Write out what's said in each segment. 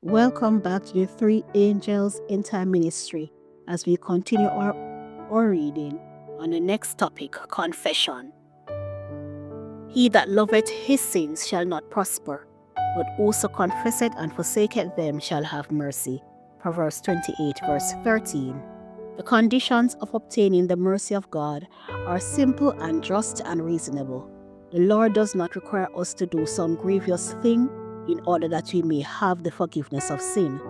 Welcome back to the Three Angels in Time Ministry as we continue our reading on the next topic, confession. He that loveth his sins shall not prosper, but whoso confesseth and forsaketh them shall have mercy. Proverbs 28 verse 13. The conditions of obtaining the mercy of God are simple and just and reasonable. The Lord does not require us to do some grievous thing in order that we may have the forgiveness of sin.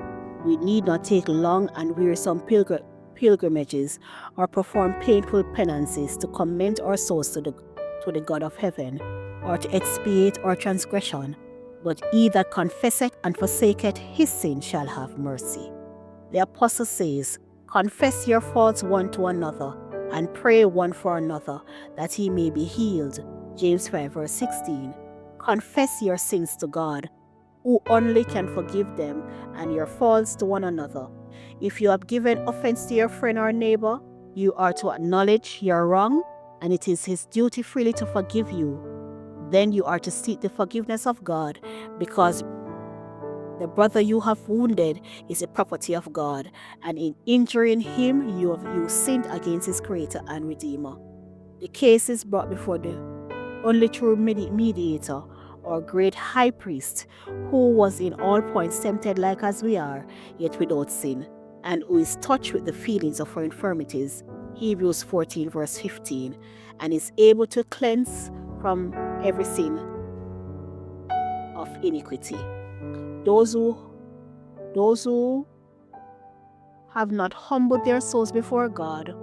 We need not take long and wearisome pilgrimages or perform painful penances to commend our souls to the God of heaven or to expiate our transgression. But he that confesseth and forsaketh his sin shall have mercy. The apostle says, confess your faults one to another and pray one for another that he may be healed. James 5 verse 16. Confess your sins to God, who only can forgive them, and your faults to one another. If you have given offense to your friend or neighbor, you are to acknowledge your wrong, and it is his duty freely to forgive you. Then you are to seek the forgiveness of God, because the brother you have wounded is a property of God, and in injuring him you sinned against his Creator and Redeemer. The case is brought before the only true mediator, or great high priest, who was in all points tempted like as we are, yet without sin, and who is touched with the feelings of our infirmities, Hebrews 14 verse 15, and is able to cleanse from every sin of iniquity. Those who have not humbled their souls before God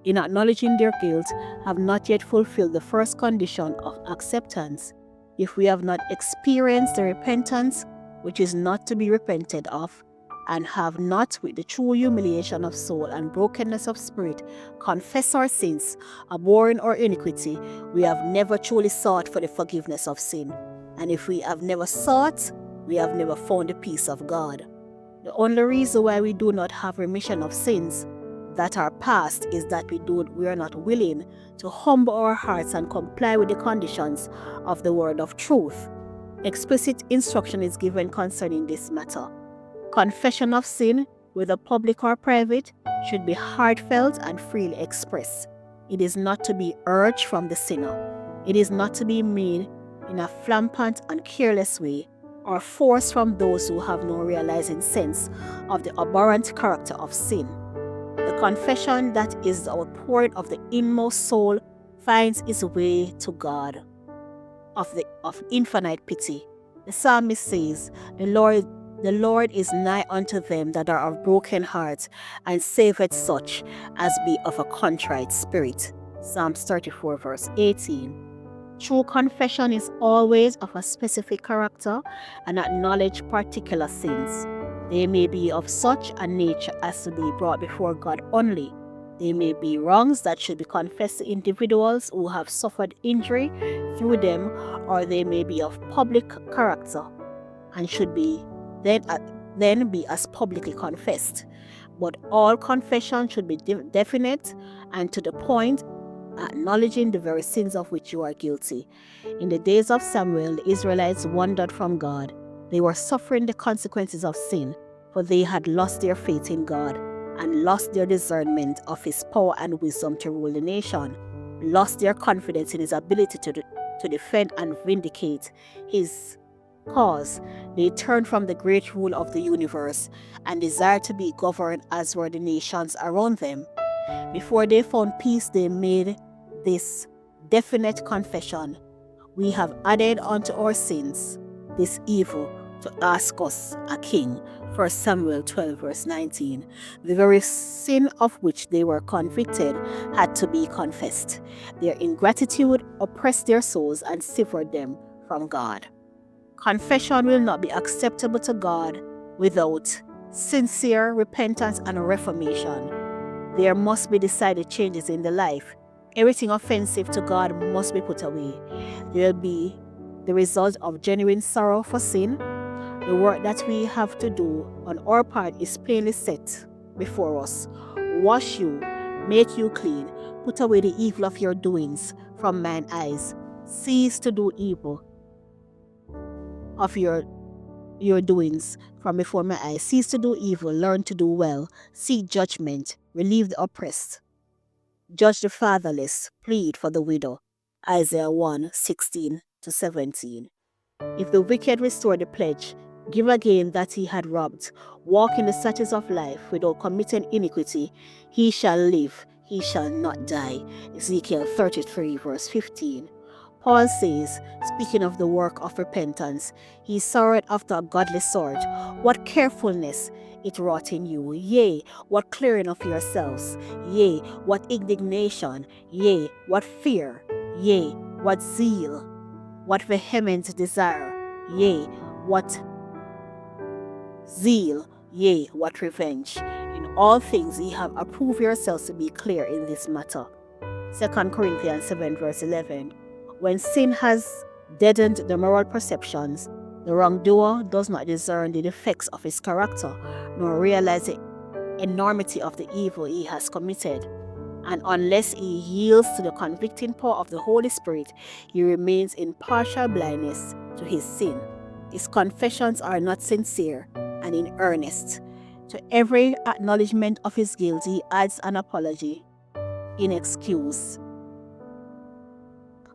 in acknowledging their guilt have not yet fulfilled the first condition of acceptance. If we have not experienced the repentance which is not to be repented of, and have not with the true humiliation of soul and brokenness of spirit confessed our sins, abhorring our iniquity, we have never truly sought for the forgiveness of sin. And if we have never sought, we have never found the peace of God. The only reason why we do not have remission of sins that are past is that we are not willing to humble our hearts and comply with the conditions of the word of truth. Explicit instruction is given concerning this matter. Confession of sin, whether public or private, should be heartfelt and freely expressed. It is not to be urged from the sinner. It is not to be made in a flagrant and careless way, or forced from those who have no realizing sense of the abhorrent character of sin. The confession that is the outpouring of the inmost soul finds its way to God of infinite pity. The psalmist says, The Lord is nigh unto them that are of broken heart, and saveth such as be of a contrite spirit. Psalms 34 verse 18. True confession is always of a specific character and acknowledge particular sins. They may be of such a nature as to be brought before God only. They may be wrongs that should be confessed to individuals who have suffered injury through them, or they may be of public character and should be then be as publicly confessed. But all confession should be definite and to the point, acknowledging the very sins of which you are guilty. In the days of Samuel, the Israelites wandered from God. They were suffering the consequences of sin, for they had lost their faith in God and lost their discernment of His power and wisdom to rule the nation, lost their confidence in His ability to defend and vindicate His cause. They turned from the great rule of the universe and desired to be governed as were the nations around them. Before they found peace, they made this definite confession: we have added unto our sins this evil to ask us a king. 1 Samuel 12 verse 19. The very sin of which they were convicted had to be confessed. Their ingratitude oppressed their souls and severed them from God. Confession will not be acceptable to God without sincere repentance and reformation. There must be decided changes in the life. Everything offensive to God must be put away. There will be the result of genuine sorrow for sin. The work that we have to do on our part is plainly set before us. Wash you, make you clean, put away the evil of your doings from mine eyes. Cease to do evil of your your doings from before my eyes. Cease to do evil, learn to do well. Seek judgment, relieve the oppressed. Judge the fatherless, plead for the widow. Isaiah 1:16-17. If the wicked restore the pledge, give again that he had robbed, walk in the statutes of life without committing iniquity, he shall live, he shall not die. Ezekiel 33:15. Paul says, speaking of the work of repentance, he sorrowed after a godly sort. What carefulness it wrought in you, yea, what clearing of yourselves, yea, what indignation, yea, what fear, yea, what zeal, what vehement desire, yea, what zeal, yea, what revenge. In all things ye have approved yourselves to be clear in this matter. 2 Corinthians 7:11. When sin has deadened the moral perceptions, the wrongdoer does not discern the defects of his character, nor realize the enormity of the evil he has committed. And unless he yields to the convicting power of the Holy Spirit, he remains in partial blindness to his sin. His confessions are not sincere and in earnest. To every acknowledgement of his guilt, he adds an apology in excuse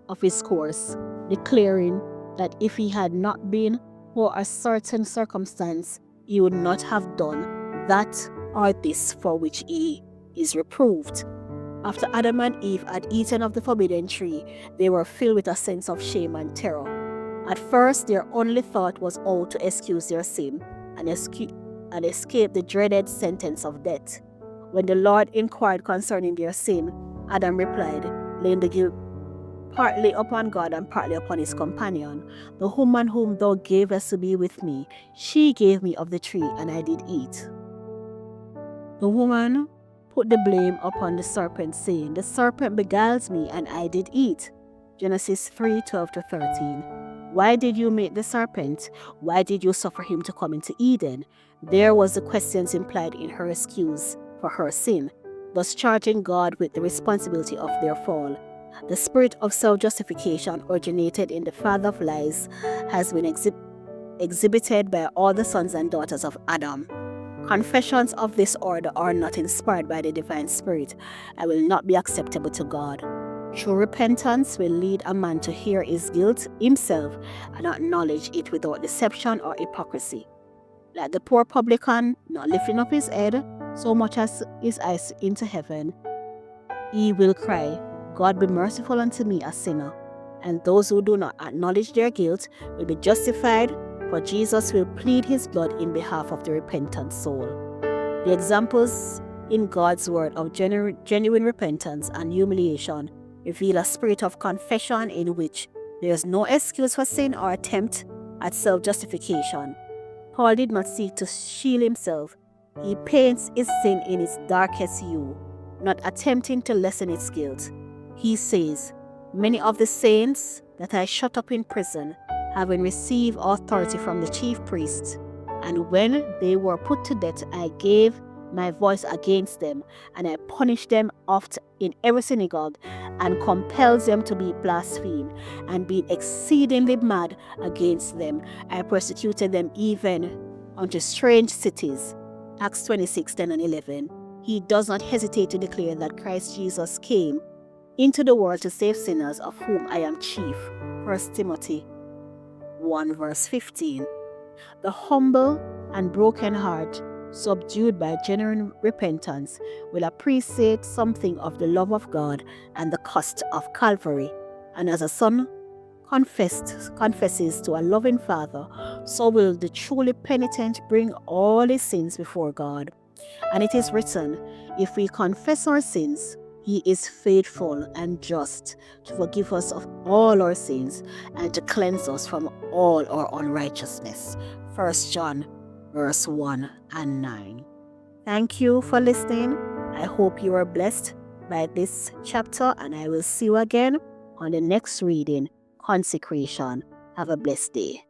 of his course, declaring that if he had not been for a certain circumstance, he would not have done that or this for which he is reproved. After Adam and Eve had eaten of the forbidden tree, they were filled with a sense of shame and terror. At first, their only thought was how to excuse their sin and escape the dreaded sentence of death. When the Lord inquired concerning their sin, Adam replied, laying the guilt partly upon God and partly upon his companion. The woman whom thou gavest to be with me, she gave me of the tree, and I did eat. The woman put the blame upon the serpent, saying, the serpent beguiles me, and I did eat. Genesis 3:12-13. Why did you make the serpent? Why did you suffer him to come into Eden? There was the questions implied in her excuse for her sin, thus charging God with the responsibility of their fall. The spirit of self-justification originated in the father of lies has been exhibited by all the sons and daughters of Adam. Confessions of this order are not inspired by the divine spirit and will not be acceptable to God. True repentance will lead a man to hear his guilt himself and acknowledge it without deception or hypocrisy. Like the poor publican, not lifting up his head so much as his eyes into heaven, he will cry, God be merciful unto me, a sinner. And those who do not acknowledge their guilt will be justified, for Jesus will plead his blood in behalf of the repentant soul. The examples in God's word of genuine repentance and humiliation reveal a spirit of confession in which there is no excuse for sin or attempt at self-justification. Paul did not seek to shield himself. He paints his sin in its darkest hue, not attempting to lessen its guilt. He says, many of the saints that I shut up in prison, having received authority from the chief priests, and when they were put to death, I gave my voice against them, and I punished them oft in every synagogue, and compelled them to be blasphemed, and being exceedingly mad against them, I persecuted them even unto strange cities. Acts 26:10-11. He does not hesitate to declare that Christ Jesus came into the world to save sinners, of whom I am chief. 1 Timothy 1:15. The humble and broken heart, subdued by genuine repentance, will appreciate something of the love of God and the cost of Calvary. And as a son confesses to a loving father, so will the truly penitent bring all his sins before God. And it is written, if we confess our sins, he is faithful and just to forgive us of all our sins and to cleanse us from all our unrighteousness. 1 John 1:1-9. Thank you for listening. I hope you are blessed by this chapter, and I will see you again on the next reading, Consecration. Have a blessed day.